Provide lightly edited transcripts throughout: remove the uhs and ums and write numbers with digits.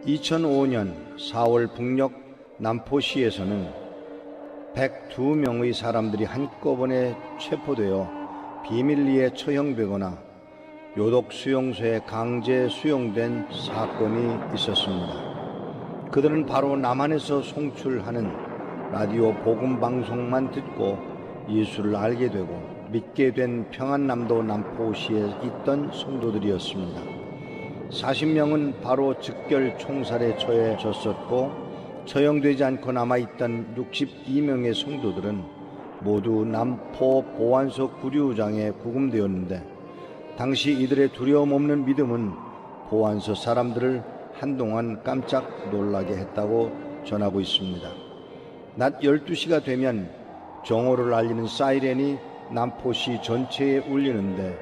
2005년 4월 북녘 남포시에서는 102명의 사람들이 한꺼번에 체포되어 비밀리에 처형되거나 요독 수용소에 강제 수용된 사건이 있었습니다. 그들은 바로 남한에서 송출하는 라디오 복음 방송만 듣고 예수를 알게 되고 믿게 된 평안남도 남포시에 있던 성도들이었습니다. 40명은 바로 즉결 총살에 처해졌었고 처형되지 않고 남아있던 62명의 성도들은 모두 남포 보안소 구류장에 구금되었는데 당시 이들의 두려움 없는 믿음은 보안소 사람들을 한동안 깜짝 놀라게 했다고 전하고 있습니다. 낮 12시가 되면 정오를 알리는 사이렌이 남포시 전체에 울리는데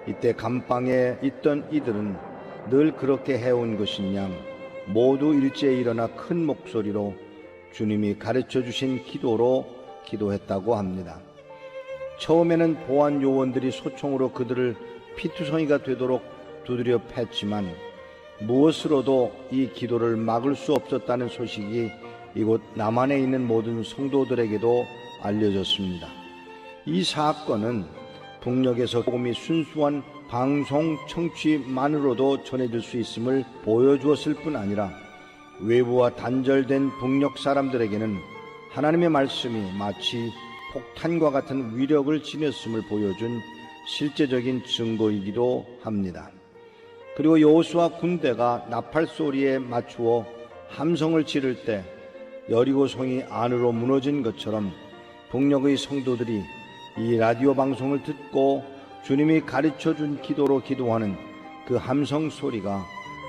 이때 감방에 있던 이들은 늘 그렇게 해온 것인 양 모두 일제히 일어나 큰 목소리로 주님이 가르쳐 주신 기도로 기도했다고 합니다. 처음에는 보안 요원들이 소총으로 그들을 피투성이가 되도록 두드려 팼지만 무엇으로도 이 기도를 막을 수 없었다는 소식이 이곳 남한에 있는 모든 성도들에게도 알려졌습니다. 이 사건은 북녘에서 복음이 순수한 방송 청취만으로도 전해질 수 있음을 보여주었을 뿐 아니라 외부와 단절된 북녘 사람들에게는 하나님의 말씀이 마치 폭탄과 같은 위력을 지녔음을 보여준 실제적인 증거이기도 합니다. 그리고 여호수아 군대가 나팔 소리에 맞추어 함성을 지를 때 여리고성이 안으로 무너진 것처럼 북녘의 성도들이 이 라디오 방송을 듣고 주님이 가르쳐준 기도로 기도하는 그 함성 소리가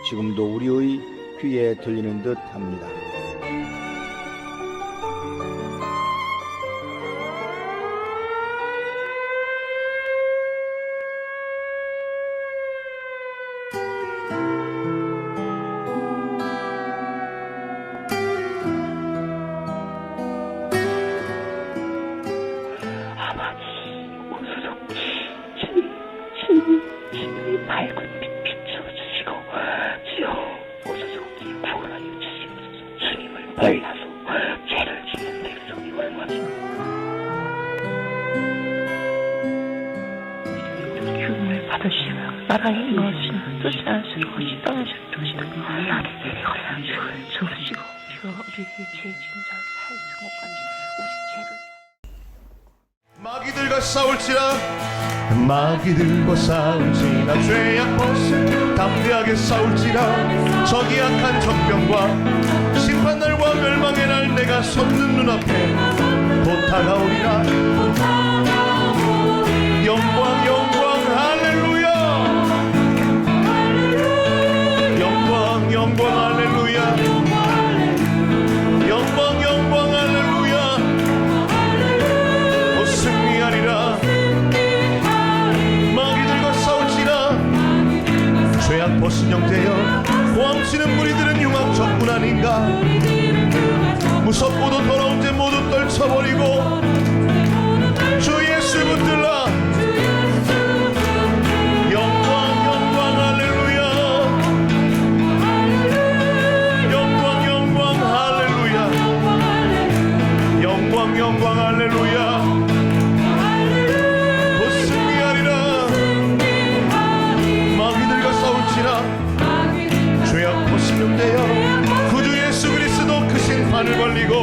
지금도 우리의 귀에 들리는 듯 합니다. 주님이 밝은 빛 비춰주시고 주여 오소서 구원하여 주시옵소서. 주님을 몰라서 죄를 짓는 백성이 얼마나 기운을 받으시며 나라의 것이나 뜻이 않으시는 것이 떠나실 것이다. 나를 예리하여 주시고 주여 우리에게 죄 짓는 자를 사하여 것같이 우리 죄를 마귀들과 싸울지라 죄악 벗은 담대하게 싸울지라 적이 악한 적병과 심판날과 멸망의 날 내가 섰는 눈앞에 곧 다가오리라. 영광 영광 할렐루야. 영광 영광 할렐루야. 영광 영광 할렐루야. 곧 승리하리라. 죄악 벗은 형제여 도망치는 무리들은 흉악적뿐 아닌가. 무섭고도 더러운 죄 모두 떨쳐버리고 주 예수 붙들라. 영광 영광 할렐루야. 영광 영광 할렐루야. 영광 영광 할렐루야. 죄악 벗은 형제여 구주 예수 그리스도 그 심판을 벌리고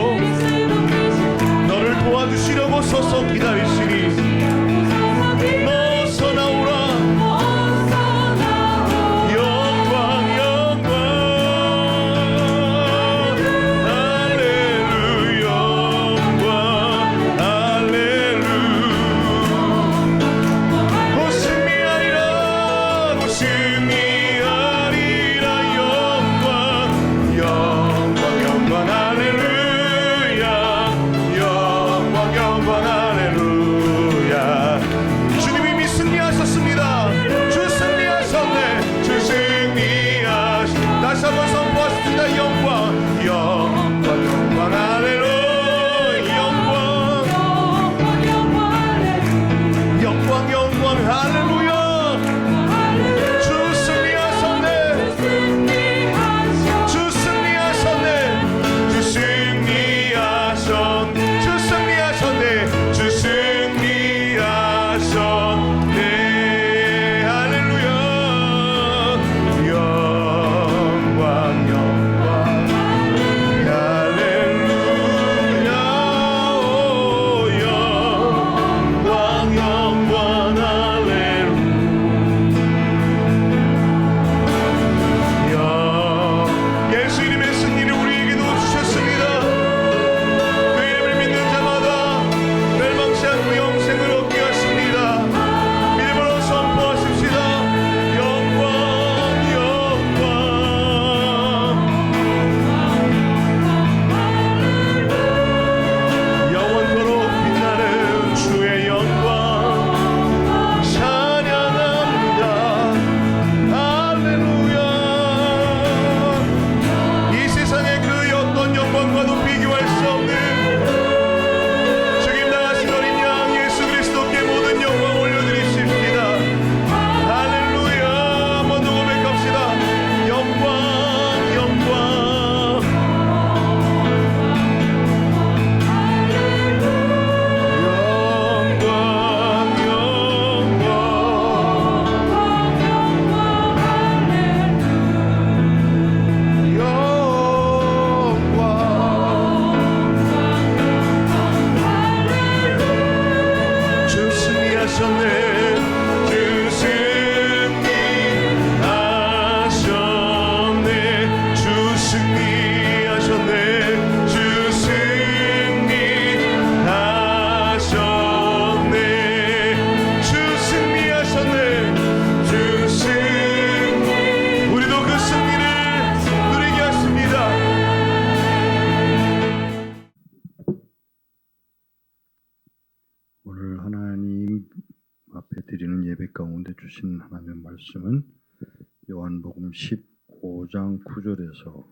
주신 하나님의 말씀은 요한복음 15장 9절에서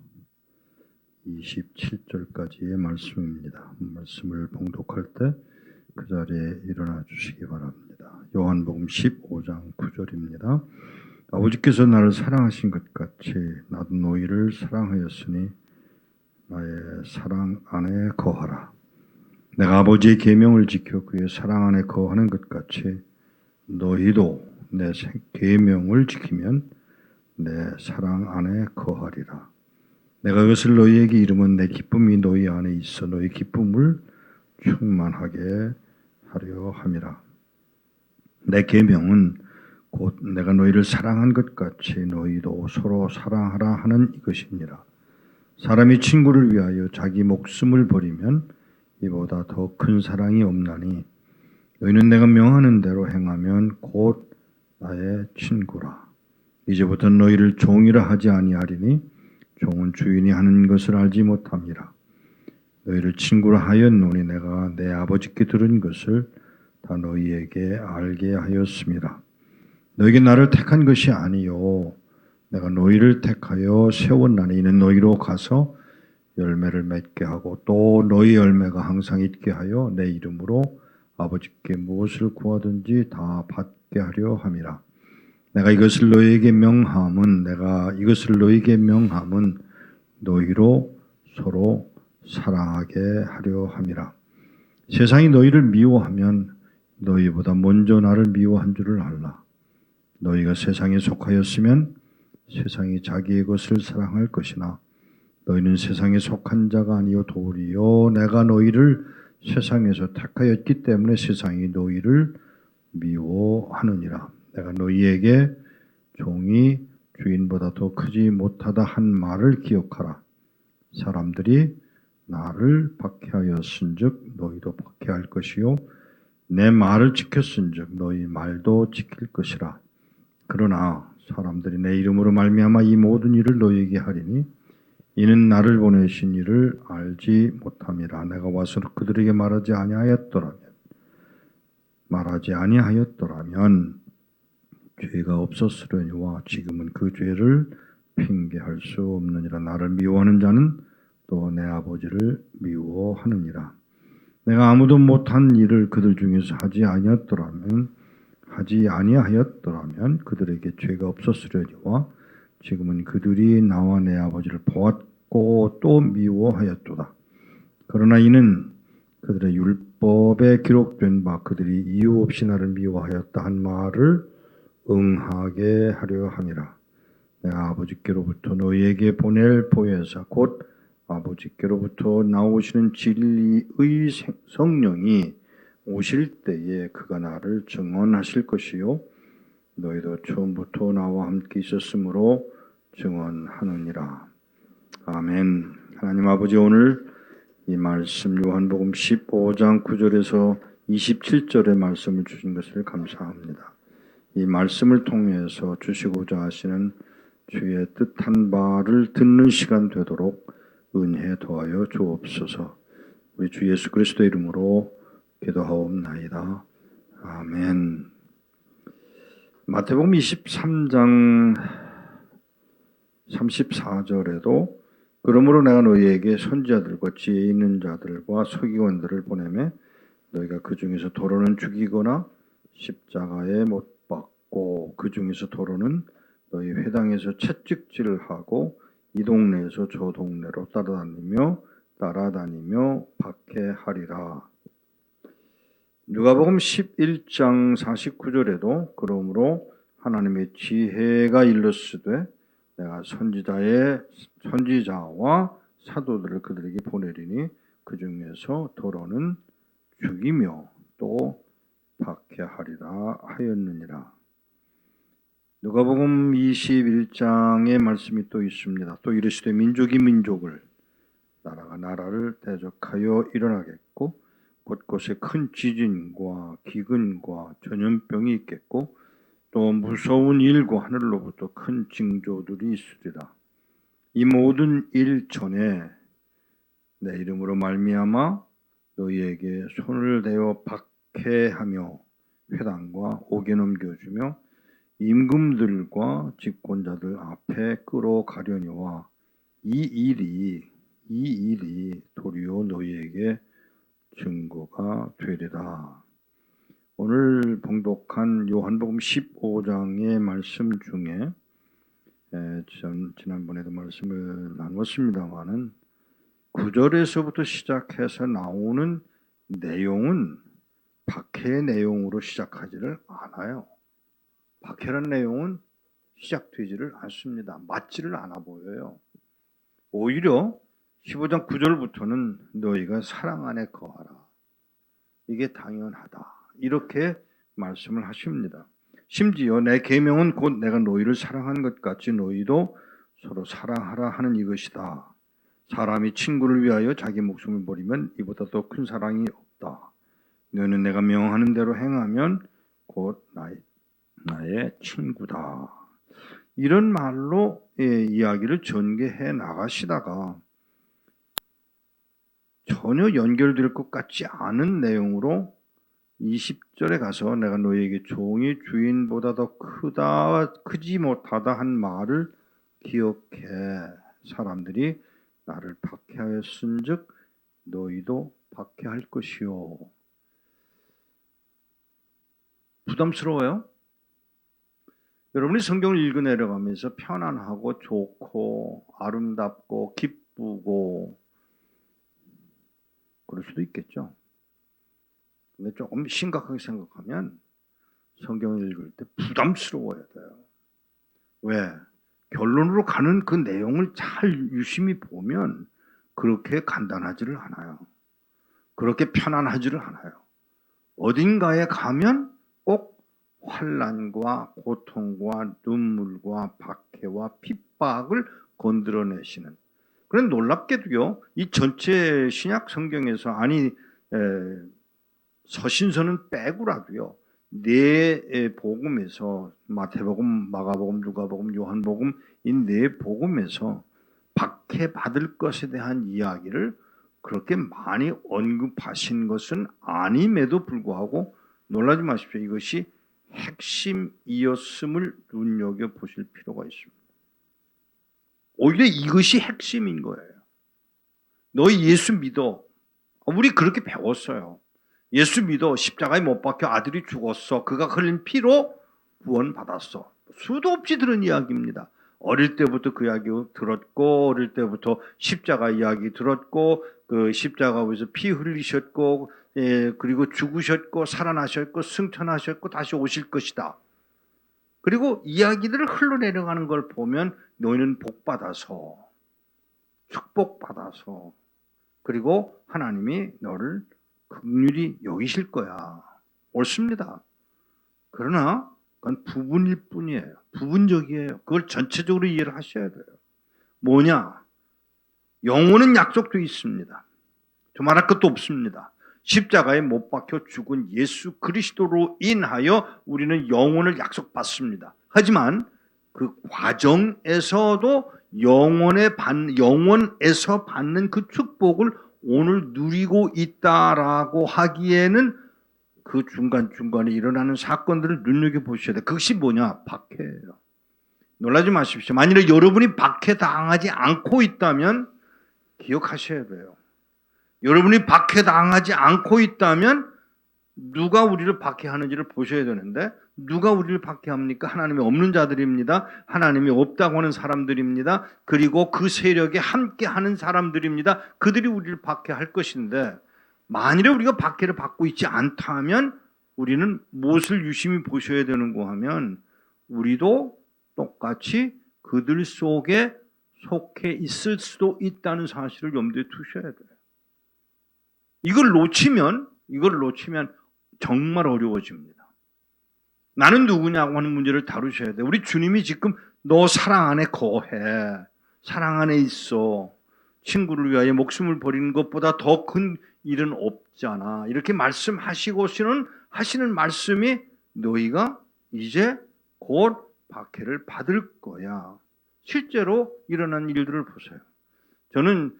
27절까지의 말씀입니다. 말씀을 봉독할 때 그 자리에 일어나 주시기 바랍니다. 요한복음 15장 9절입니다. 아버지께서 나를 사랑하신 것 같이 나도 너희를 사랑하였으니 나의 사랑 안에 거하라. 내가 아버지의 계명을 지켜 그의 사랑 안에 거하는 것 같이 너희도 내 계명을 지키면 내 사랑 안에 거하리라. 내가 그것을 너희에게 이르면 내 기쁨이 너희 안에 있어 너희 기쁨을 충만하게 하려 함이라. 내 계명은 곧 내가 너희를 사랑한 것 같이 너희도 서로 사랑하라 하는 이것이니라. 사람이 친구를 위하여 자기 목숨을 버리면 이보다 더 큰 사랑이 없나니 너희는 내가 명하는 대로 행하면 곧 나의 친구라. 이제부터 너희를 종이라 하지 아니하리니 종은 주인이 하는 것을 알지 못함이라. 너희를 친구라 하였노니 내가 내 아버지께 들은 것을 다 너희에게 알게 하였음이라. 너희에게 나를 택한 것이 아니요 내가 너희를 택하여 세웠나니 이는 너희로 가서 열매를 맺게 하고 또 너희 열매가 항상 있게 하여 내 이름으로 아버지께 무엇을 구하든지 다 받게 하려 함이라. 내가 이것을 너희에게 명함은 너희로 서로 사랑하게 하려 함이라. 세상이 너희를 미워하면 너희보다 먼저 나를 미워한 줄을 알라. 너희가 세상에 속하였으면 세상이 자기의 것을 사랑할 것이나 너희는 세상에 속한 자가 아니요 도리요 내가 너희를 세상에서 택하였기 때문에 세상이 너희를 미워하느니라. 내가 너희에게 종이 주인보다 더 크지 못하다 한 말을 기억하라. 사람들이 나를 박해하였은즉 너희도 박해할 것이요 내 말을 지켰은즉 너희 말도 지킬 것이라. 그러나 사람들이 내 이름으로 말미암아 이 모든 일을 너희에게 하리니 이는 나를 보내신 이를 알지 못함이라. 내가 와서 그들에게 말하지 아니하였더라면 죄가 없었으려니와 지금은 그 죄를 핑계할 수 없느니라. 나를 미워하는 자는 또 내 아버지를 미워하느니라. 내가 아무도 못한 일을 그들 중에서 하지 아니하였더라면 그들에게 죄가 없었으려니와 지금은 그들이 나와 내 아버지를 보았고 또 미워하였도다. 그러나 이는 그들의 율법에 기록된 바 그들이 이유 없이 나를 미워하였다 한 말을 응하게 하려 함이라. 내가 아버지께로부터 너희에게 보낼 보혜사 곧 아버지께로부터 나오시는 진리의 성령이 오실 때에 그가 나를 증언하실 것이요 너희도 처음부터 나와 함께 있었으므로 증언하느니라. 아멘. 하나님 아버지, 오늘 이 말씀 요한복음 15장 9절에서 27절의 말씀을 주신 것을 감사합니다. 이 말씀을 통해서 주시고자 하시는 주의 뜻한 바를 듣는 시간 되도록 은혜 더하여 주옵소서. 우리 주 예수 그리스도의 이름으로 기도하옵나이다. 아멘. 마태복음 23장 34절에도 그러므로 내가 너희에게 선지자들과 지혜 있는 자들과 서기관들을 보내매 너희가 그 중에서 도로는 죽이거나 십자가에 못 박고 그 중에서 도로는 너희 회당에서 채찍질을 하고 이 동네에서 저 동네로 따라다니며 박해하리라. 누가복음 11장 49절에도 그러므로 하나님의 지혜가 일렀으되 내가 선지자와 사도들을 그들에게 보내리니 그 중에서 도로는 죽이며 또 박해하리라 하였느니라. 누가복음 21장의 말씀이 또 있습니다. 또 이르시되 민족이 민족을 나라가 나라를 대적하여 일어나겠고 곳곳에 큰 지진과 기근과 전염병이 있겠고 또 무서운 일과 하늘로부터 큰 징조들이 있으리라. 이 모든 일 전에 내 이름으로 말미암아 너희에게 손을 대어 박해하며 회당과 옥에 넘겨주며 임금들과 집권자들 앞에 끌어가려니와 이 일이 도리어 너희에게 증거가 되리라. 오늘 봉독한 요한복음 15장의 말씀 중에 지난번에도 말씀을 나눴습니다마는 9절에서부터 시작해서 나오는 내용은 박해의 내용으로 시작하지를 않아요. 박해라는 내용은 시작되지를 않습니다. 맞지를 않아 보여요. 오히려 15장 9절부터는 너희가 사랑 안에 거하라. 이게 당연하다. 이렇게 말씀을 하십니다. 심지어 내 계명은 곧 내가 너희를 사랑한 것 같이 너희도 서로 사랑하라 하는 이것이다. 사람이 친구를 위하여 자기 목숨을 버리면 이보다 더 큰 사랑이 없다. 너희는 내가 명하는 대로 행하면 곧 나의 친구다. 이런 말로 이야기를 전개해 나가시다가 전혀 연결될 것 같지 않은 내용으로 20절에 가서 내가 너희에게 종이 주인보다 더 크지 못하다 한 말을 기억해. 사람들이 나를 박해하였은즉 너희도 박해할 것이요. 부담스러워요? 여러분이 성경을 읽어 내려가면서 편안하고 좋고 아름답고 기쁘고 그럴 수도 있겠죠. 근데 조금 심각하게 생각하면 성경을 읽을 때 부담스러워야 돼요. 왜? 결론으로 가는 그 내용을 잘 유심히 보면 그렇게 간단하지를 않아요. 그렇게 편안하지를 않아요. 어딘가에 가면 꼭 환난과 고통과 눈물과 박해와 핍박을 건드려내시는, 그런 놀랍게도요, 이 전체 신약 성경에서 서신서는 빼고라도요, 네 복음에서 마태복음, 마가복음, 누가복음, 요한복음 이 네 복음에서 박해받을 것에 대한 이야기를 그렇게 많이 언급하신 것은 아님에도 불구하고 놀라지 마십시오. 이것이 핵심이었음을 눈여겨보실 필요가 있습니다. 오히려 이것이 핵심인 거예요. 너희 예수 믿어. 우리 그렇게 배웠어요. 예수 믿어. 십자가에 못 박혀 아들이 죽었어. 그가 흘린 피로 구원받았어. 수도 없이 들은 이야기입니다. 어릴 때부터 그 이야기 들었고, 어릴 때부터 십자가 이야기 들었고, 그 십자가 위에서 피 흘리셨고, 그리고 죽으셨고, 살아나셨고, 승천하셨고, 다시 오실 것이다. 그리고 이야기들을 흘러내려가는 걸 보면 너희는 복받아서, 축복받아서, 그리고 하나님이 너를 긍휼히 여기실 거야. 옳습니다. 그러나 그건 부분일 뿐이에요. 부분적이에요. 그걸 전체적으로 이해를 하셔야 돼요. 뭐냐? 영혼은 약속되어 있습니다. 저 말할 것도 없습니다. 십자가에 못 박혀 죽은 예수 그리스도로 인하여 우리는 영혼을 약속받습니다. 하지만 그 과정에서도 영혼에서 받는 그 축복을 오늘 누리고 있다라고 하기에는 그 중간중간에 일어나는 사건들을 눈여겨보셔야 돼요. 그것이 뭐냐? 박해예요. 놀라지 마십시오. 만일에 여러분이 박해당하지 않고 있다면 기억하셔야 돼요. 여러분이 박해당하지 않고 있다면 누가 우리를 박해하는지를 보셔야 되는데, 누가 우리를 박해합니까? 하나님이 없는 자들입니다. 하나님이 없다고 하는 사람들입니다. 그리고 그 세력에 함께하는 사람들입니다. 그들이 우리를 박해할 것인데, 만일에 우리가 박해를 받고 있지 않다면 우리는 무엇을 유심히 보셔야 되는가 하면, 우리도 똑같이 그들 속에 속해 있을 수도 있다는 사실을 염두에 두셔야 돼요. 이걸 놓치면 정말 어려워집니다. 나는 누구냐고 하는 문제를 다루셔야 돼요. 우리 주님이 지금 너 사랑 안에 거해, 사랑 안에 있어, 친구를 위하여 목숨을 버리는 것보다 더 큰 일은 없잖아, 이렇게 말씀하시고서는 하시는 말씀이 너희가 이제 곧 박해를 받을 거야. 실제로 일어난 일들을 보세요. 저는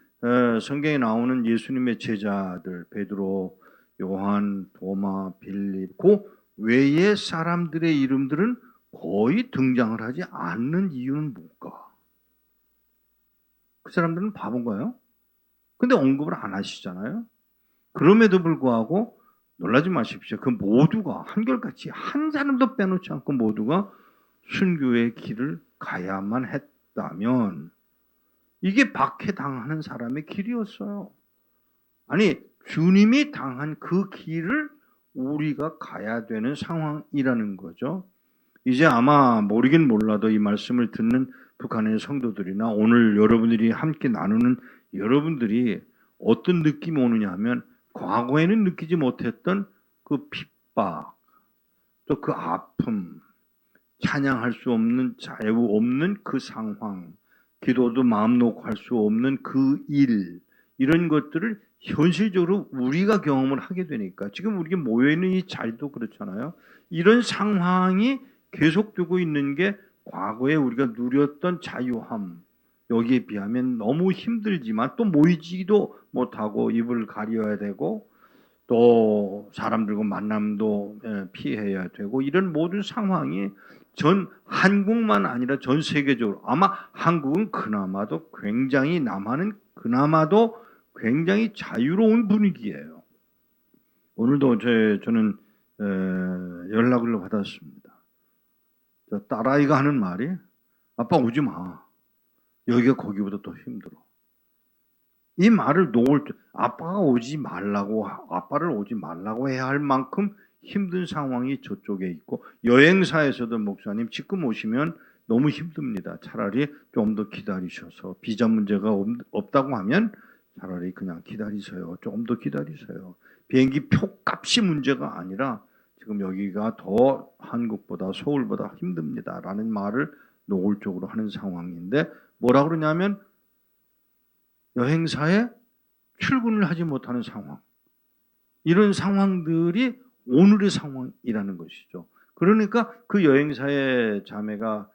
성경에 나오는 예수님의 제자들, 베드로, 요한, 도마, 빌립, 그 외의 사람들의 이름들은 거의 등장을 하지 않는 이유는 뭘까? 그 사람들은 바본가요? 근데 언급을 안 하시잖아요. 그럼에도 불구하고 놀라지 마십시오. 그 모두가 한결같이 한 사람도 빼놓지 않고 모두가 순교의 길을 가야만 했다면 이게 박해당하는 사람의 길이었어요. 아니, 주님이 당한 그 길을 우리가 가야 되는 상황이라는 거죠. 이제 아마 모르긴 몰라도 이 말씀을 듣는 북한의 성도들이나 오늘 여러분들이 함께 나누는 여러분들이 어떤 느낌이 오느냐 하면 과거에는 느끼지 못했던 그 핍박, 또 그 아픔, 찬양할 수 없는 자유 없는 그 상황, 기도도 마음 놓고 할 수 없는 그 일, 이런 것들을 현실적으로 우리가 경험을 하게 되니까 지금 우리가 모여있는 이 자리도 그렇잖아요. 이런 상황이 계속되고 있는 게 과거에 우리가 누렸던 자유함, 여기에 비하면 너무 힘들지만 또 모이지도 못하고 입을 가려야 되고 또 사람들과 만남도 피해야 되고 이런 모든 상황이 전 한국만 아니라 전 세계적으로 아마 한국은 그나마도 굉장히 남한은 그나마도 굉장히 자유로운 분위기예요. 오늘도 저는 연락을 받았습니다. 저 딸아이가 하는 말이 아빠 오지 마. 여기가 거기보다 더 힘들어. 이 말을 놓을 때 아빠가 오지 말라고 아빠를 오지 말라고 해야 할 만큼 힘든 상황이 저쪽에 있고 여행사에서도 목사님 지금 오시면 너무 힘듭니다. 차라리 좀 더 기다리셔서 비자 문제가 없다고 하면 차라리 그냥 기다리세요. 조금 더 기다리세요. 비행기 표값이 문제가 아니라 지금 여기가 더 한국보다 서울보다 힘듭니다라는 말을 노골적으로 하는 상황인데 뭐라 그러냐면 여행사에 출근을 하지 못하는 상황. 이런 상황들이 오늘의 상황이라는 것이죠. 그러니까 그 여행사의 자매가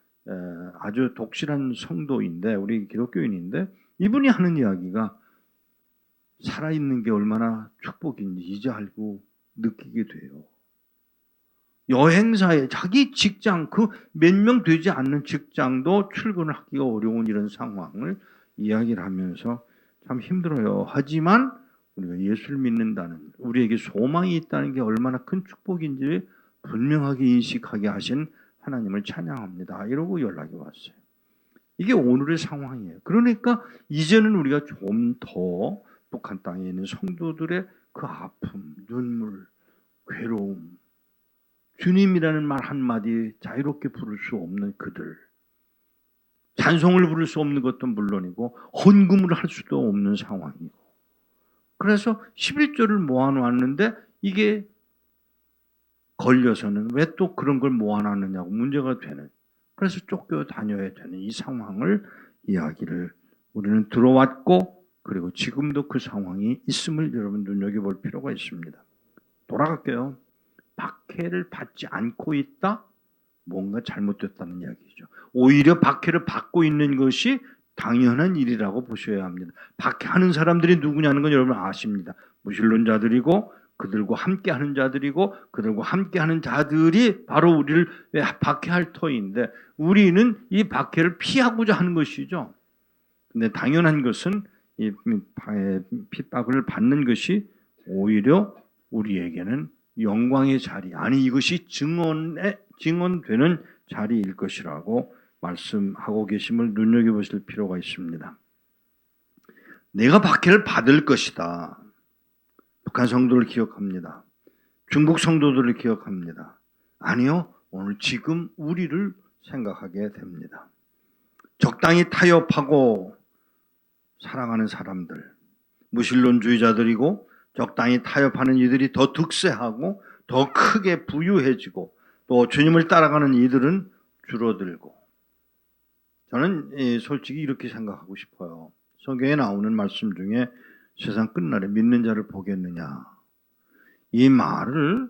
아주 독실한 성도인데 우리 기독교인인데 이분이 하는 이야기가 살아있는 게 얼마나 축복인지 이제 알고 느끼게 돼요. 여행사에 자기 직장 그 몇 명 되지 않는 직장도 출근을 하기가 어려운 이런 상황을 이야기를 하면서 참 힘들어요. 하지만 우리가 예수를 믿는다는 우리에게 소망이 있다는 게 얼마나 큰 축복인지 분명하게 인식하게 하신 하나님을 찬양합니다. 이러고 연락이 왔어요. 이게 오늘의 상황이에요. 그러니까 이제는 우리가 좀 더 북한 땅에 있는 성도들의 그 아픔, 눈물, 괴로움, 주님이라는 말 한마디 자유롭게 부를 수 없는 그들, 찬송을 부를 수 없는 것도 물론이고 헌금을 할 수도 없는 상황이고 그래서 11조를 모아놓았는데 이게 걸려서는 왜 또 그런 걸 모아놨느냐고 문제가 되는 그래서 쫓겨다녀야 되는 이 상황을 이야기를 우리는 들어왔고 그리고 지금도 그 상황이 있음을 여러분 눈여겨볼 필요가 있습니다. 돌아갈게요. 박해를 받지 않고 있다? 뭔가 잘못됐다는 이야기죠. 오히려 박해를 받고 있는 것이 당연한 일이라고 보셔야 합니다. 박해하는 사람들이 누구냐는 건 여러분 아십니다. 무신론자들이고 그들과 함께하는 자들이고 그들과 함께하는 자들이 바로 우리를 박해할 터인데 우리는 이 박해를 피하고자 하는 것이죠. 근데 당연한 것은 이 핍박을 받는 것이 오히려 우리에게는 영광의 자리, 아니 이것이 증언되는 자리일 것이라고 말씀하고 계심을 눈여겨보실 필요가 있습니다. 내가 박해를 받을 것이다. 북한 성도를 기억합니다. 중국 성도들을 기억합니다. 아니요, 오늘 지금 우리를 생각하게 됩니다. 적당히 타협하고 사랑하는 사람들, 무신론주의자들이고 적당히 타협하는 이들이 더 득세하고 더 크게 부유해지고 또 주님을 따라가는 이들은 줄어들고 저는 솔직히 이렇게 생각하고 싶어요. 성경에 나오는 말씀 중에 세상 끝날에 믿는 자를 보겠느냐 이 말을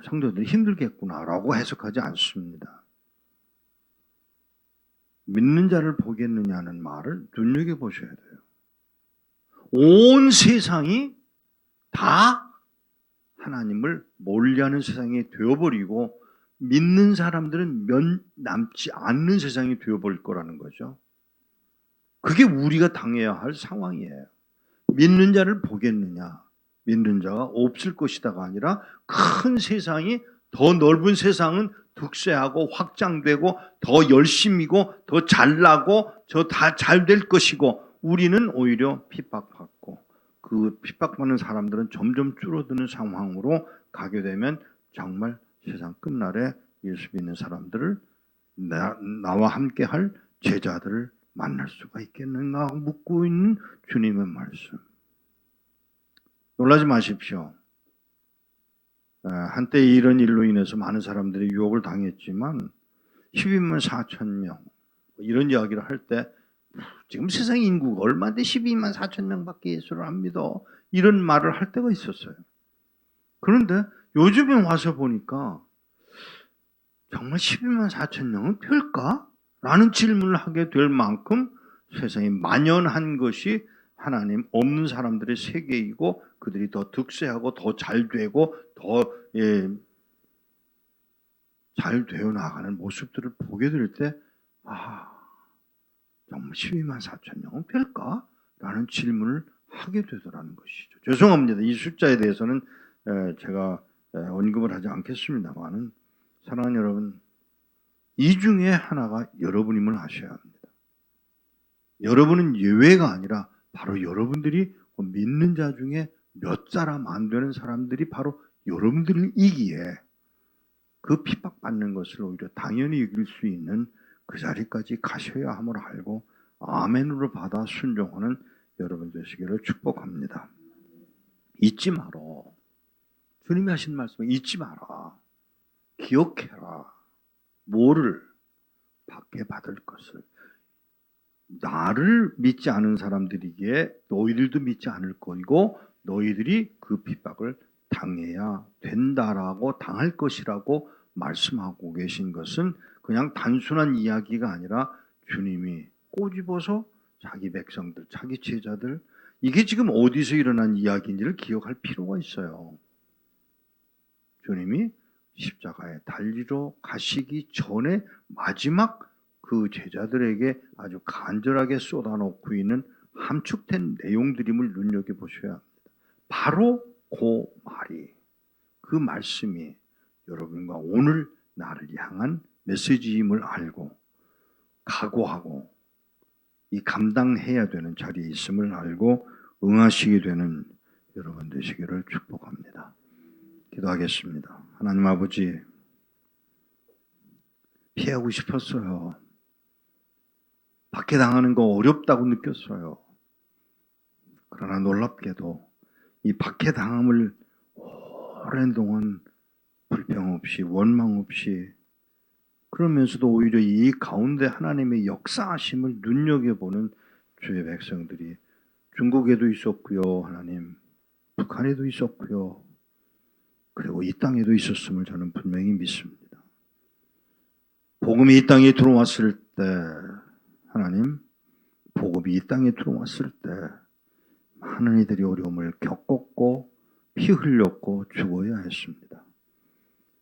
성도들이 힘들겠구나라고 해석하지 않습니다. 믿는 자를 보겠느냐는 말을 눈여겨보셔야 돼요. 온 세상이 다 하나님을 멀리하는 세상이 되어버리고 믿는 사람들은 면 남지 않는 세상이 되어버릴 거라는 거죠. 그게 우리가 당해야 할 상황이에요. 믿는 자를 보겠느냐, 믿는 자가 없을 것이다가 아니라 큰 세상이, 더 넓은 세상은 득세하고 확장되고 더 열심이고 더 잘나고 저 다 잘 될 것이고, 우리는 오히려 핍박받고, 그 핍박받는 사람들은 점점 줄어드는 상황으로 가게 되면 정말 세상 끝날에 예수 믿는 사람들을 나와 함께 할 제자들을 만날 수가 있겠는가 묻고 있는 주님의 말씀. 놀라지 마십시오. 한때 이런 일로 인해서 많은 사람들이 유혹을 당했지만 12만 4천 명 이런 이야기를 할 때, 지금 세상 인구가 얼마인데 12만 4천 명밖에 예수를 안 믿어, 이런 말을 할 때가 있었어요. 그런데 요즘에 와서 보니까 정말 12만 4천 명은 별까? 라는 질문을 하게 될 만큼 세상에 만연한 것이 하나님 없는 사람들의 세계이고, 그들이 더 득세하고 더 잘되고 더 잘 되어 나가는 모습들을 보게 될 때, 정말 12만 4천 명은 별까? 라는 질문을 하게 되더라는 것이죠. 죄송합니다. 이 숫자에 대해서는 제가 언급을 하지 않겠습니다만은, 사랑하는 여러분, 이 중에 하나가 여러분임을 아셔야 합니다. 여러분은 예외가 아니라 바로 여러분들이 믿는 자 중에 몇 사람 안 되는 사람들이 바로 여러분들이기에 그 핍박받는 것을 오히려 당연히 이길 수 있는 그 자리까지 가셔야 함을 알고 아멘으로 받아 순종하는 여러분 되시기를 축복합니다. 잊지 마라. 주님이 하신 말씀을 잊지 마라. 기억해라. 뭐를? 받게 받을 것을. 나를 믿지 않은 사람들이기에 너희들도 믿지 않을 것이고, 너희들이 그 핍박을 당해야 된다라고, 당할 것이라고 말씀하고 계신 것은 그냥 단순한 이야기가 아니라 주님이 꼬집어서 자기 백성들, 자기 제자들, 이게 지금 어디서 일어난 이야기인지를 기억할 필요가 있어요. 주님이 십자가에 달리러 가시기 전에 마지막 그 제자들에게 아주 간절하게 쏟아놓고 있는 함축된 내용들임을 눈여겨보셔야 합니다. 바로 그 말이, 그 말씀이 여러분과 오늘 나를 향한 메시지임을 알고 각오하고 이 감당해야 되는 자리에 있음을 알고 응하시게 되는 여러분 되시기를 축복합니다. 기도하겠습니다. 하나님 아버지, 피하고 싶었어요. 박해당하는 거 어렵다고 느꼈어요. 그러나 놀랍게도 이 박해당함을 오랜 동안 불평 없이 원망 없이, 그러면서도 오히려 이 가운데 하나님의 역사하심을 눈여겨보는 주의 백성들이 중국에도 있었고요, 하나님 북한에도 있었고요, 그리고 이 땅에도 있었음을 저는 분명히 믿습니다. 복음이 이 땅에 들어왔을 때, 하나님 복음이 이 땅에 들어왔을 때 많은 이들이 어려움을 겪었고 피 흘렸고 죽어야 했습니다.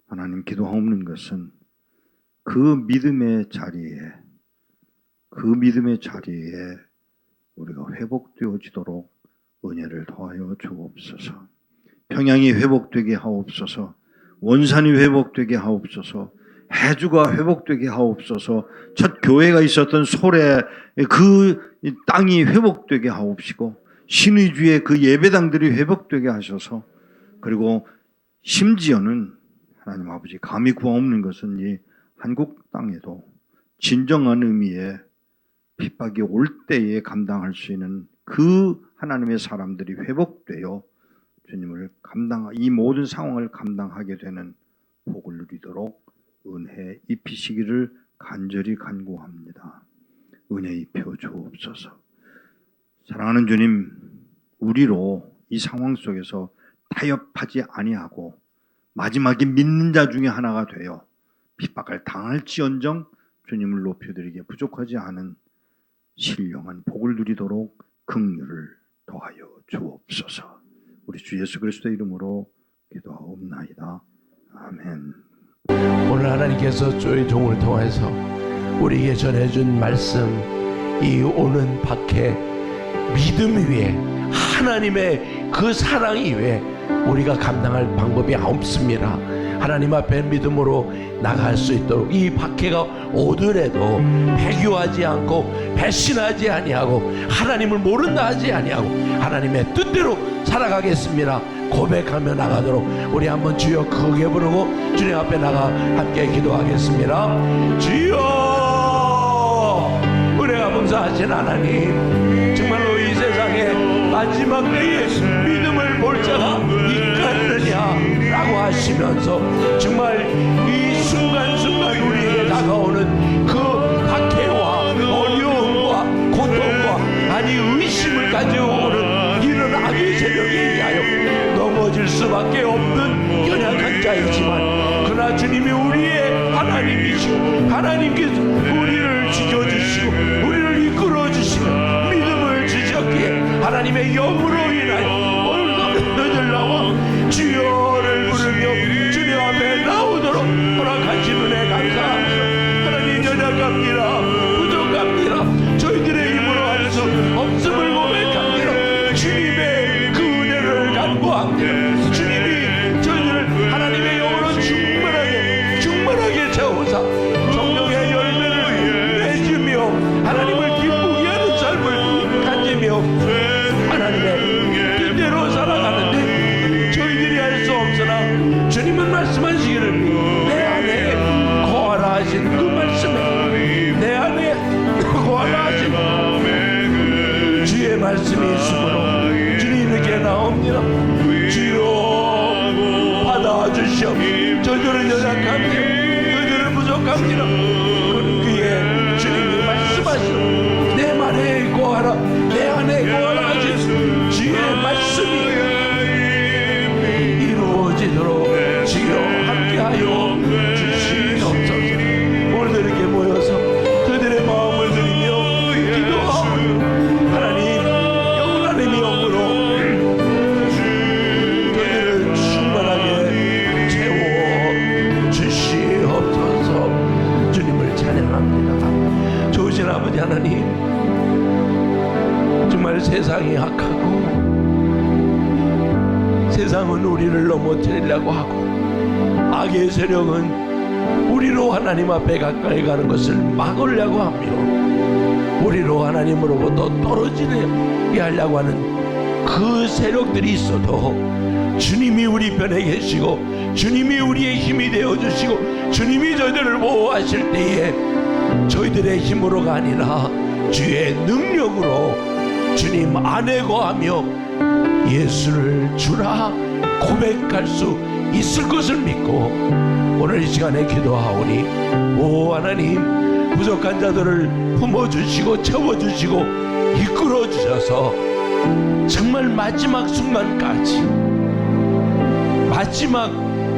하나님, 기도하옵는 것은 그 믿음의 자리에 우리가 회복되어지도록 은혜를 더하여 주옵소서. 평양이 회복되게 하옵소서. 원산이 회복되게 하옵소서. 해주가 회복되게 하옵소서. 첫 교회가 있었던 소래 그 땅이 회복되게 하옵시고, 신의주의 그 예배당들이 회복되게 하셔서, 그리고 심지어는 하나님 아버지, 감히 구하옵는 것은 이 한국 땅에도 진정한 의미의 핍박이 올 때에 감당할 수 있는 그 하나님의 사람들이 회복되어 주님을 이 모든 상황을 감당하게 되는 복을 누리도록 은혜 입히시기를 간절히 간구합니다. 은혜 입혀 주옵소서. 사랑하는 주님, 우리로 이 상황 속에서 타협하지 아니하고 마지막에 믿는 자 중에 하나가 되어 핍박을 당할지언정 주님을 높여드리기에 부족하지 않은 신령한 복을 누리도록 긍휼을 더하여 주옵소서. 우리 주 예수 그리스도의 이름으로 기도하옵나이다. 아멘. 오늘 하나님께서 저희 종을 통해서 우리에게 전해준 말씀, 이 오는 밖에 믿음 위에 하나님의 그 사랑 이외에 우리가 감당할 방법이 없습니다. 하나님 앞에 믿음으로 나갈 수 있도록 이 박해가 오더라도 배교하지 않고 배신하지 아니하고 하나님을 모른다 하지 아니하고 하나님의 뜻대로 살아가겠습니다 고백하며 나가도록 우리 한번 주여 크게 부르고 주님 앞에 나가 함께 기도하겠습니다. 주여, 은혜가 범사하신 하나님, 정말로 이 세상에 마지막 때에 믿음을 볼 자가 있겠느냐라고 하시면서 정말 이 순간순간 우리에게 다가오는 그 박해와 어려움과 고통과 아니 의심을 가지고 오는 이런 악의 세력에 의하여 넘어질 수밖에 없는 연약한 자이지만, 그러나 주님이 우리의 하나님이시고 하나님께서 우리를 지켜주시고 우리를 이끌어주시고 믿음을 주셨기에 하나님의 영으로 인하여 오늘도 너희들 나와 주여를 부르며 주님 앞에 나오도록 허락하신 은혜 감사합니다. 하나님, 연약합니다, 부족합니다, 저희들의 힘으로 할 수 없음을 고백합니다. 주님의 그 은혜를 간구합니다. 주님이 저희들을 하나님의 영으로 충만하게 채우사 성령의 열매를 맺으며 하나님을 기쁘게 하는 삶을 가지며 하나님의 뜻대로 살아가는데 저희들이 할 수 없으나 주님은 말씀하시기를 내 안에 거하라 하신 그 말씀에 내 안에 거하라 하신 주의 말씀이 있으므로 주님에게 나옵니다. 주여 받아주시오. 저희들은 연약합니다, 저희들은 부족합니다. 그에 주님이 말씀하시오. 내 말에 거하라, 내 안에 거하라 하신 주의 말씀이 이루어지도록 주여 함께하여 주시옵소서. 오늘도 이렇게 모여서 그들의 마음을 드리며 기도하오니 하나님, 영원한 영으로 그들을 충만하게 채워 주시옵소서. 주님을 찬양합니다. 좋으신 아버지 하나님, 정말 세상이 악하고 세상은 우리를 넘어뜨리려고 하고 악의 세력은 우리로 하나님 앞에 가까이 가는 것을 막으려고 하며 우리로 하나님으로부터 떨어지게 하려고 하는 그 세력들이 있어도 주님이 우리 편에 계시고 주님이 우리의 힘이 되어주시고 주님이 저희들을 보호하실 때에 저희들의 힘으로가 아니라 주의 능력으로 주님 안에 거하며 예수를 주라 고백할 수 있을 것을 믿고 오늘 이 시간에 기도하오니, 오 하나님, 부족한 자들을 품어주시고 채워주시고 이끌어주셔서 정말 마지막 순간까지 마지막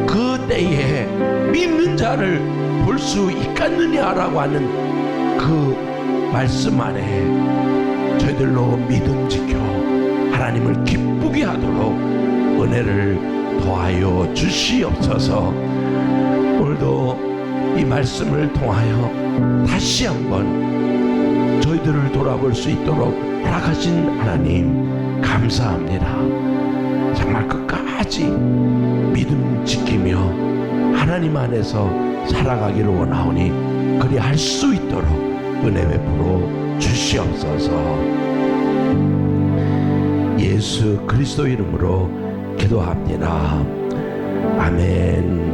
그 때에 믿는 자를 볼 수 있겠느냐라고 하는 그 말씀 안에 저희들로 믿음 지켜 하나님을 기쁘게 하도록 은혜를 더하여 주시옵소서. 오늘도 이 말씀을 통하여 다시 한번 저희들을 돌아볼 수 있도록 허락하신 하나님 감사합니다. 정말 끝까지 믿음 지키며 하나님 안에서 살아가기를 원하오니 그리 할 수 있도록 은혜 베풀어 주시옵소서. 예수 그리스도 이름으로 기도합니다. 아멘.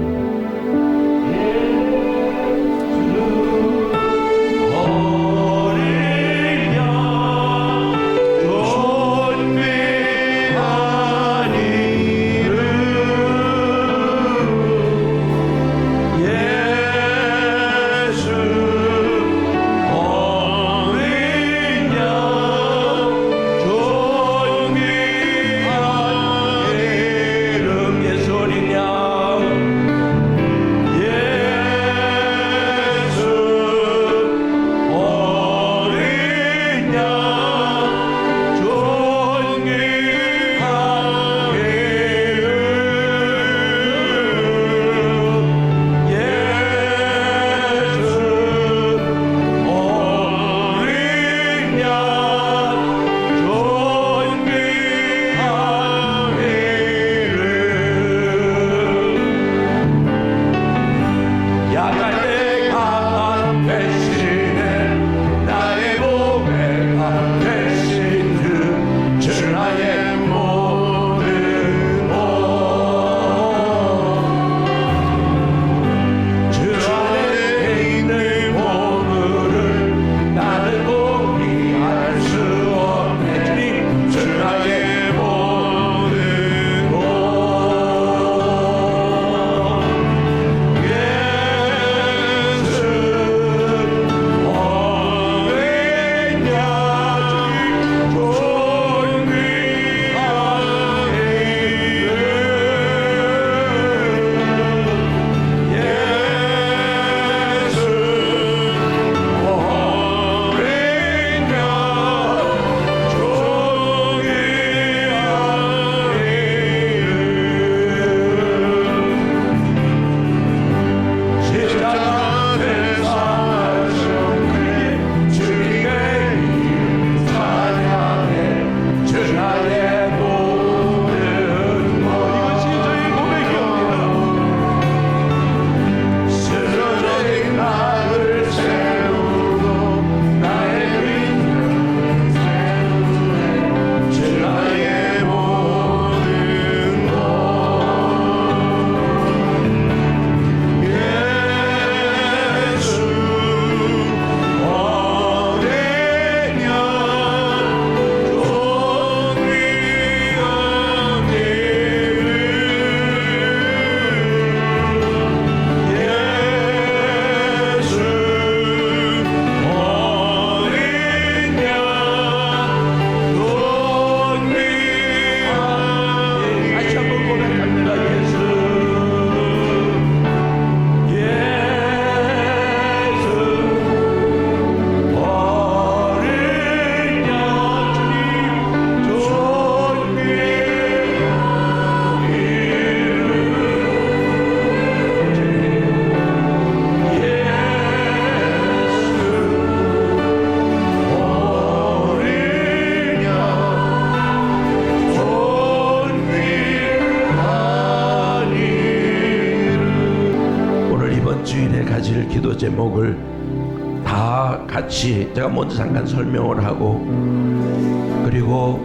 제목을 다 같이 제가 먼저 잠깐 설명을 하고 그리고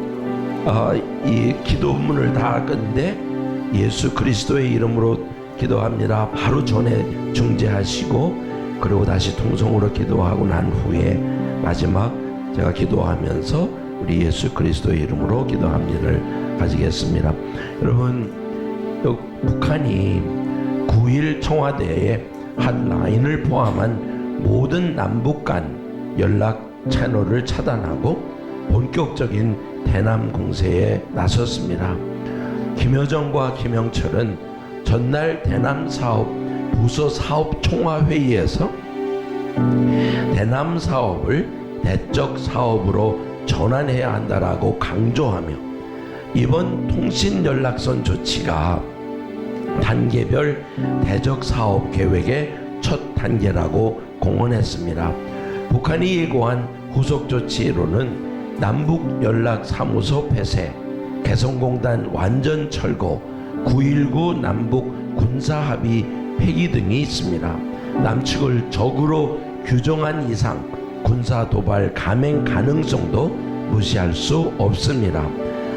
이 기도문을 다 끝내 예수 그리스도의 이름으로 기도합니다 바로 전에 중재하시고 그리고 다시 통성으로 기도하고 난 후에 마지막 제가 기도하면서 우리 예수 그리스도의 이름으로 기도합니다를 가지겠습니다. 여러분, 북한이 9.1 청와대에 핫라인을 포함한 모든 남북 간 연락 채널을 차단하고 본격적인 대남 공세에 나섰습니다. 김여정과 김영철은 전날 대남 사업 부서 사업 총화 회의에서 대남 사업을 대적 사업으로 전환해야 한다라고 강조하며 이번 통신 연락선 조치가 단계별 대적 사업 계획의 첫 단계라고 공언했습니다. 북한이 예고한 후속 조치로는 남북 연락 사무소 폐쇄, 개성공단 완전 철거, 9.19 남북 군사합의 폐기 등이 있습니다. 남측을 적으로 규정한 이상 군사 도발 감행 가능성도 무시할 수 없습니다.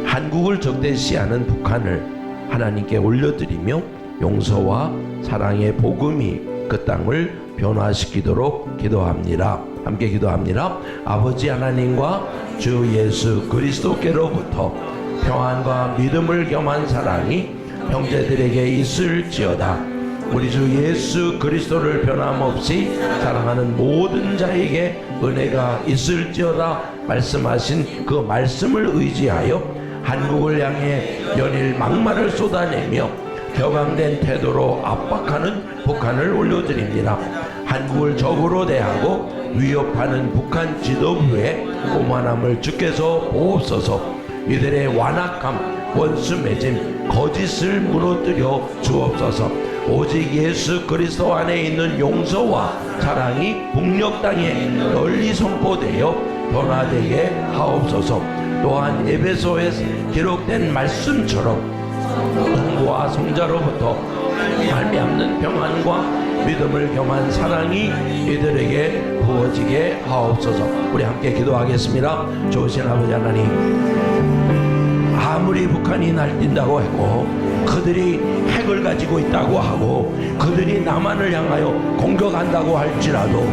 한국을 적대시하는 북한을 하나님께 올려드리며 용서와 사랑의 복음이 그 땅을 변화시키도록 기도합니다. 함께 기도합니다. 아버지 하나님과 주 예수 그리스도께로부터 평안과 믿음을 겸한 사랑이 형제들에게 있을지어다. 우리 주 예수 그리스도를 변함없이 사랑하는 모든 자에게 은혜가 있을지어다 말씀하신 그 말씀을 의지하여 한국을 향해 연일 막말을 쏟아내며 격앙된 태도로 압박하는 북한을 올려드립니다. 한국을 적으로 대하고 위협하는 북한 지도부의 오만함을 주께서 보옵소서. 이들의 완악함, 원수 맺음, 거짓을 무너뜨려 주옵소서. 오직 예수 그리스도 안에 있는 용서와 사랑이 북녘 땅에 널리 선포되어 변화되게 하옵소서. 또한 에베소에 기록된 말씀처럼 성부와 성자로부터 말미암는 평안과 믿음을 겸한 사랑이 이들에게 부어지게 하옵소서. 우리 함께 기도하겠습니다. 좋으신 아버지 하나님, 아무리 북한이 날뛴다고 했고 그들이 핵을 가지고 있다고 하고 그들이 남한을 향하여 공격한다고 할지라도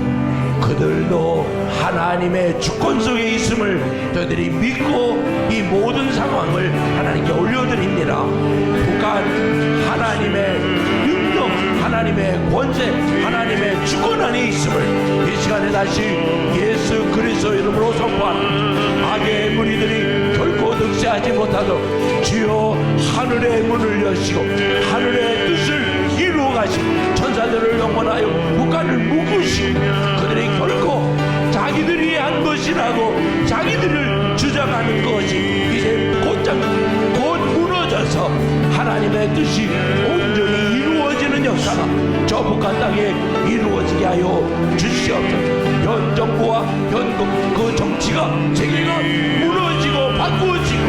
그들도 하나님의 주권 속에 있음을 저희들이 믿고 이 모든 상황을 하나님께 올려드립니다. 북한 하나님의 능력, 하나님의 권세, 하나님의 주권 안에 있음을 이 시간에 다시 예수 그리스도 이름으로 선포하는 악의 무리들이 결코 득세하지 못하도록 주여 하늘의 문을 여시고 하늘의 뜻을 이루어 가시고 천사들을 영원하여 북한을 묶으시고 그들이 결코 자기들이 한 것이라고 자기들을 주장하는 것이 이제 곧 무너져서 하나님의 뜻이 온전히 이루어지는 역사가 저 북한 땅에 이루어지게 하여 주시옵소서. 현 정부와 현 그 정치가 세계가 무너지고 바꾸어지고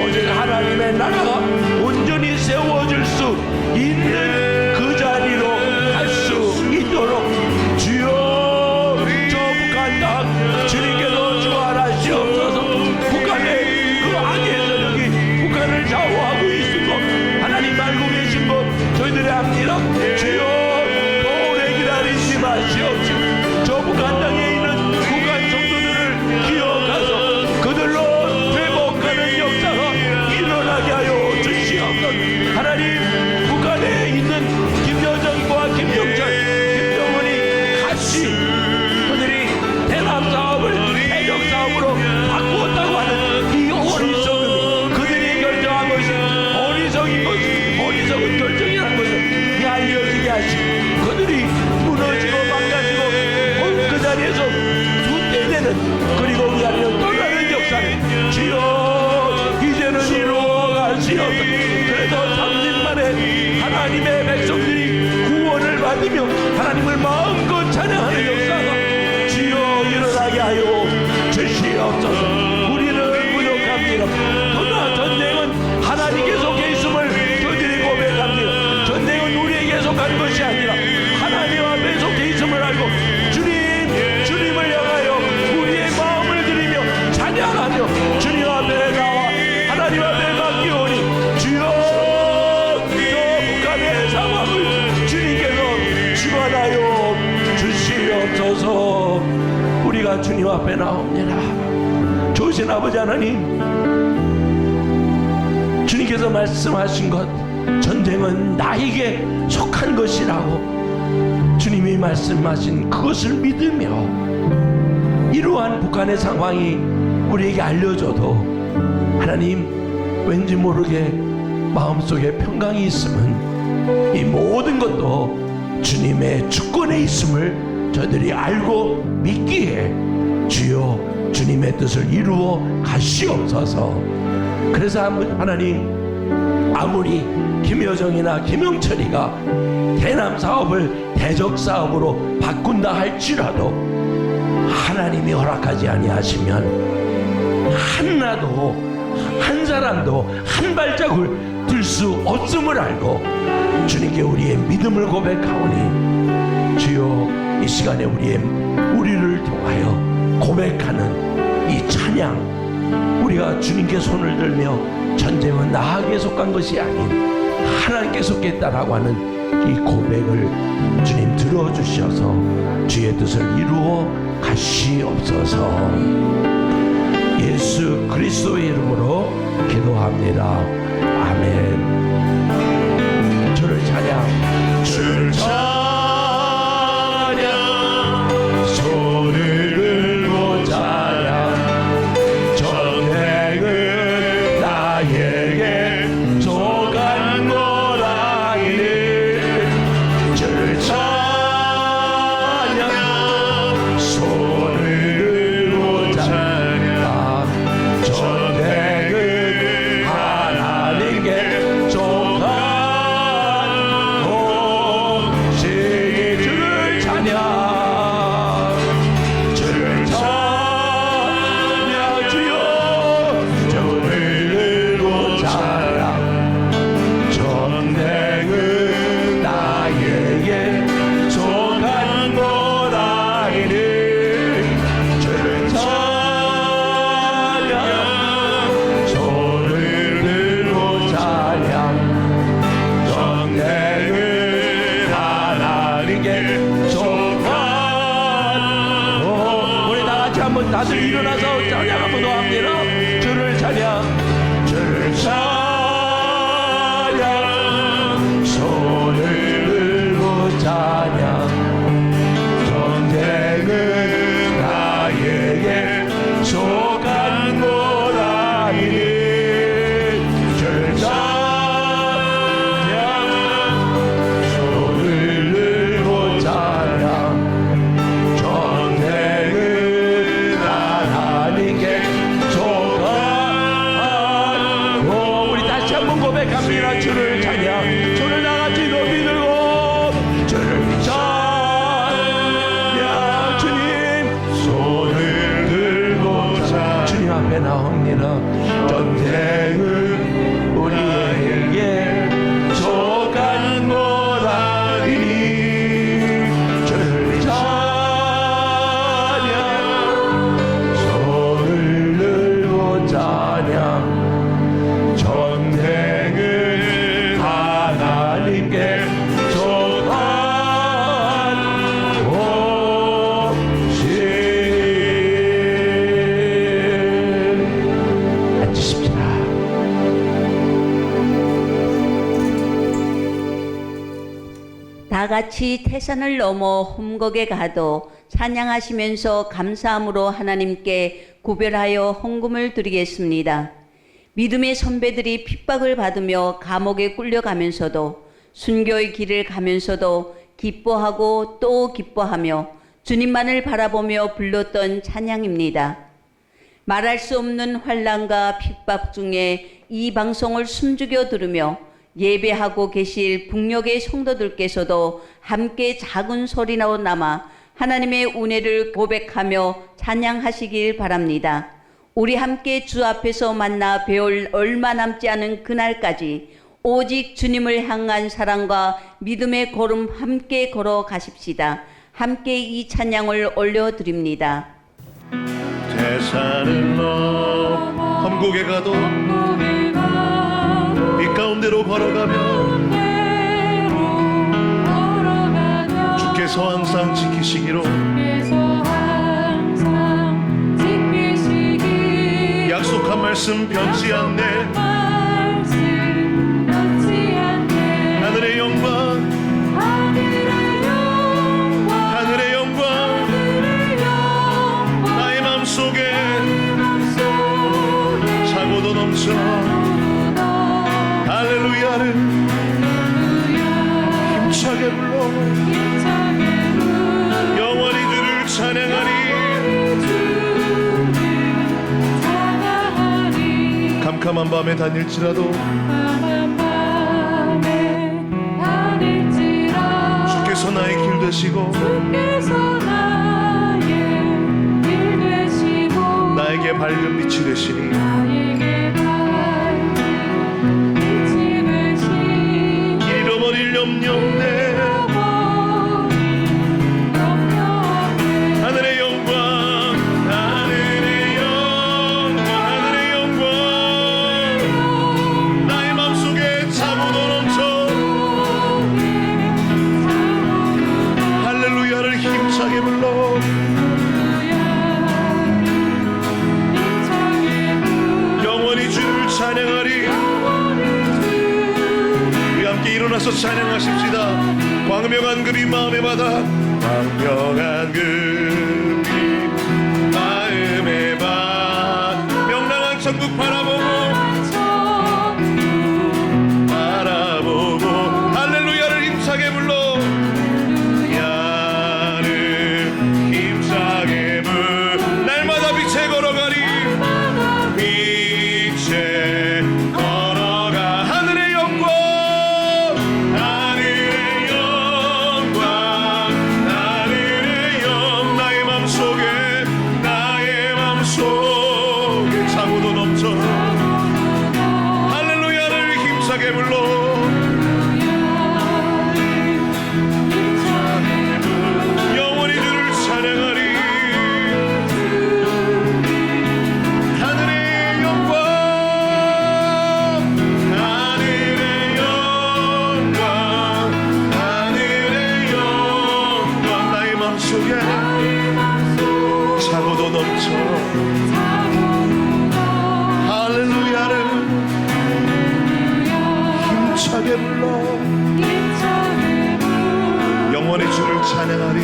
오직 하나님의 나라가 온전히 세워질 수 있는 그 자리로 갈 수 있도록 주여 저 북한 땅 주님께서 주관하시옵소서. 북한의 그 악의 세력이 북한을 좌우하고 있는 것 하나님 알고 계신 것 저희들이 압니다. 주여 더 오래 기다리지 마시옵소서. 저 북한 땅에 있는 북한 성도들을 기억하소 그들로 회복하는 역사가 일어나게 하여 주시옵소서. 하나님 북한에 있는 김여정과 김영철, 김정은이 같이 그들이 대남 사업을 대적 사업으로 바꾸었다고 하는 이 어리석음이 그들이 결정한 것이 어리석인 것이 어리석은 결정이라는 것을 이 알려지게 하시고 그들이 무너지고 망가지고 그 자리에서 후퇴되는 그리고 그 자리에서 떠나는 역사를 주여 이제는 이루어가시옵소서. 그래도 3년 만에 하나님의 백성들이 구원을 받으며 하나님을 마음껏 찬양하는 역사가 주여 일어나게 하여 주시옵소서. 우리는 부족합니다. 그러나 전쟁은 하나님께서 계심을 저희들이 고백합니다. 전쟁은 우리에게 속한 것이 아니라 하나님 앞에 속해 있음을 알고 우리가 주님 앞에 나옵니다. 좋으신 아버지 하나님, 주님께서 말씀하신 것, 전쟁은 나에게 속한 것이라고 주님이 말씀하신 그것을 믿으며 이러한 북한의 상황이 우리에게 알려져도 하나님, 왠지 모르게 마음속에 평강이 있으면 이 모든 것도 주님의 주권에 있음을 저희들이 알고 믿기에 주여 주님의 뜻을 이루어 가시옵소서. 그래서 하나님, 아무리 김여정이나 김영철이가 대남 사업을 대적 사업으로 바꾼다 할지라도 하나님이 허락하지 아니하시면 하나도 한 사람도 한 발자국을 들 수 없음을 알고 주님께 우리의 믿음을 고백하오니 주여 이 시간에 우리를 통하여 고백하는 이 찬양, 우리가 주님께 손을 들며 전쟁은 나에게 속한 것이 아닌 하나님께 속했다라고 하는 이 고백을 주님 들어주셔서 주의 뜻을 이루어 가시옵소서. 예수 그리스도의 이름으로 기도합니다. 아멘. 주를 찬양, 주를 찬양, 손을 들고 찬양. 전쟁은 나에게 속한 거라니. 주를 찬양, 손을 들고 찬양. 전쟁은 하나님께 속한 것이. 주를 찬양, 주를 찬양. 주여 주를 들고 찬양. 전쟁은 나에게 속한 거라니. 주를 찬양, 손을 들고 찬양. 전쟁은 하나님께 속한 것. 우리 다같이 한번 다들 일어나서 찬양 한번 더 합니다. 주를 찬양, 주를 찬양, 손을 들고 찬양. 전쟁은 나에게 속한 거라니. 주를 찬양, 손을 들고 찬양. 전쟁은 하나님께 속한 것. 우리 다시 한번 고백합니다. 주를 찬양, 손을 다같이 높이 들고 주를 찬양. 주님 손을 들고 찬양. 주님 앞에 나옵니다. 전쟁은 우리에게 속한 거라니. 주를 찬양, 손을 들고 찬양. 전쟁은 하나님께 속한 것이. 앉으십시다. 다 같이 태산을 넘어 홈곡에 가도 찬양하시면서 감사함으로 하나님께 구별하여 헌금을 드리겠습니다. 믿음의 선배들이 핍박을 받으며 감옥에 꿀려가면서도 순교의 길을 가면서도 기뻐하고 또 기뻐하며 주님만을 바라보며 불렀던 찬양입니다. 말할 수 없는 환난과 핍박 중에 이 방송을 숨죽여 들으며 예배하고 계실 북녘의 성도들께서도 함께 작은 소리로 남아 하나님의 은혜를 고백하며 찬양하시길 바랍니다. 우리 함께 주 앞에서 만나 배울 얼마 남지 않은 그날까지 오직 주님을 향한 사랑과 믿음의 걸음 함께 걸어가십시다. 함께 이 찬양을 올려드립니다. 태산을 넘어 험곡에 가도 이 가운데로 걸어가면 주께서 항상 지키시기로 말씀 변치 않네. 하늘의 영광, 하늘의 영광, 나의 마음속에 차고도 넘쳐. 할렐루야를 힘차게 불러 영원히 주를 찬양하리. 캄캄한 밤에 다닐지라도 주께서 나의 길 되시고 나에게 밝은 빛이 되시니 잃어버릴 염려 없네. 하늘의 영광, 하늘의 영광, 하늘의 영광, 나의 맘속에 차고도 넘쳐. 할렐루야를 힘차게 불러 영원히 주를 찬양하리. 우리 함께 일어나서 찬양하십시다. 광명한 금이 마음에 받아, 광명한 금이 마음에 받아, 명랑한 천국 바라보고 할렐루야를 힘차게 불러. 야를 힘차게 불러 날마다 빛에 걸어가리. 빛에 걸어가. 하늘의 영광, 하늘의 영광, 하늘의 영, 나의 맘속에, 나의 맘속에 차고도 넘쳐. 할렐루야를 힘차게 불러 영원히 주를 찬양하리. 하늘의 영광, 하늘의 영광, 하늘의 영광, 나의 맘속에 차고도 넘쳐. 할렐루야를 힘차게 불러 영원히 주를 찬양하리.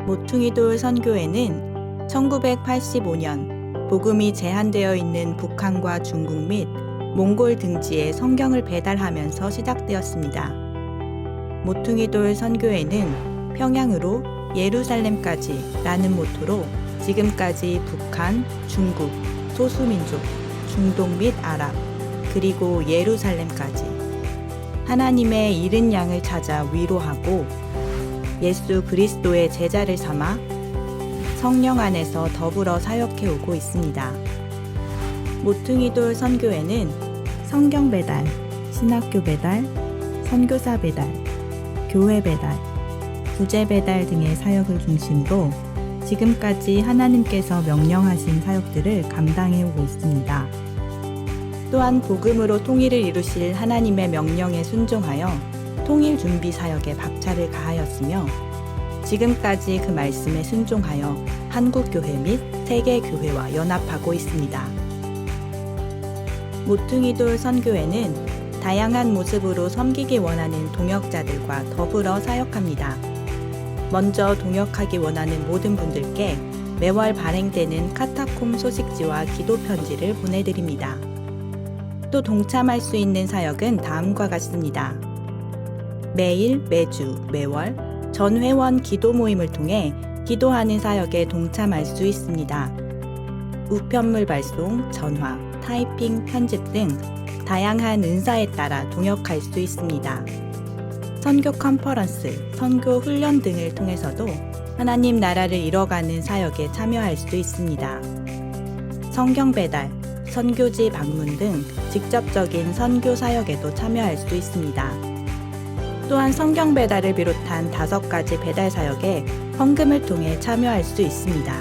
모퉁이돌 선교회는 1985년 복음이 제한되어 있는 북한과 중국 및 몽골 등지에 성경을 배달하면서 시작되었습니다. 모퉁이돌 선교회는 평양으로 예루살렘까지 라는 모토로 지금까지 북한, 중국, 소수민족, 중동 및 아랍, 그리고 예루살렘까지 하나님의 잃은 양을 찾아 위로하고 예수 그리스도의 제자를 삼아 성령 안에서 더불어 사역해 오고 있습니다. 모퉁이돌 선교회는 성경 배달, 신학교 배달, 선교사 배달, 교회 배달, 부재 배달 등의 사역을 중심으로 지금까지 하나님께서 명령하신 사역들을 감당해 오고 있습니다. 또한 복음으로 통일을 이루실 하나님의 명령에 순종하여 통일 준비 사역에 박차를 가하였으며 지금까지 그 말씀에 순종하여 한국교회 및 세계교회와 연합하고 있습니다. 모퉁이돌 선교회는 다양한 모습으로 섬기기 원하는 동역자들과 더불어 사역합니다. 먼저 동역하기 원하는 모든 분들께 매월 발행되는 카타콤 소식지와 기도 편지를 보내드립니다. 또 동참할 수 있는 사역은 다음과 같습니다. 매일, 매주, 매월 전 회원 기도 모임을 통해 기도하는 사역에 동참할 수 있습니다. 우편물 발송, 전화, 타이핑, 편집 등 다양한 은사에 따라 동역할 수 있습니다. 선교 컨퍼런스, 선교 훈련 등을 통해서도 하나님 나라를 이뤄가는 사역에 참여할 수 있습니다. 성경 배달, 선교지 방문 등 직접적인 선교 사역에도 참여할 수 있습니다. 또한 성경 배달을 비롯한 5가지 배달 사역에 헌금을 통해 참여할 수 있습니다.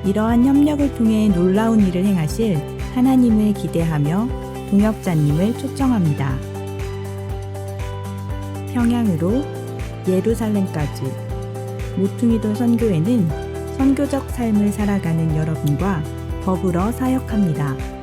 이러한 협력을 통해 놀라운 일을 행하실 하나님을 기대하며 동역자님을 초청합니다. 평양으로 예루살렘까지 모퉁이돌 선교회는 선교적 삶을 살아가는 여러분과 더불어 사역합니다.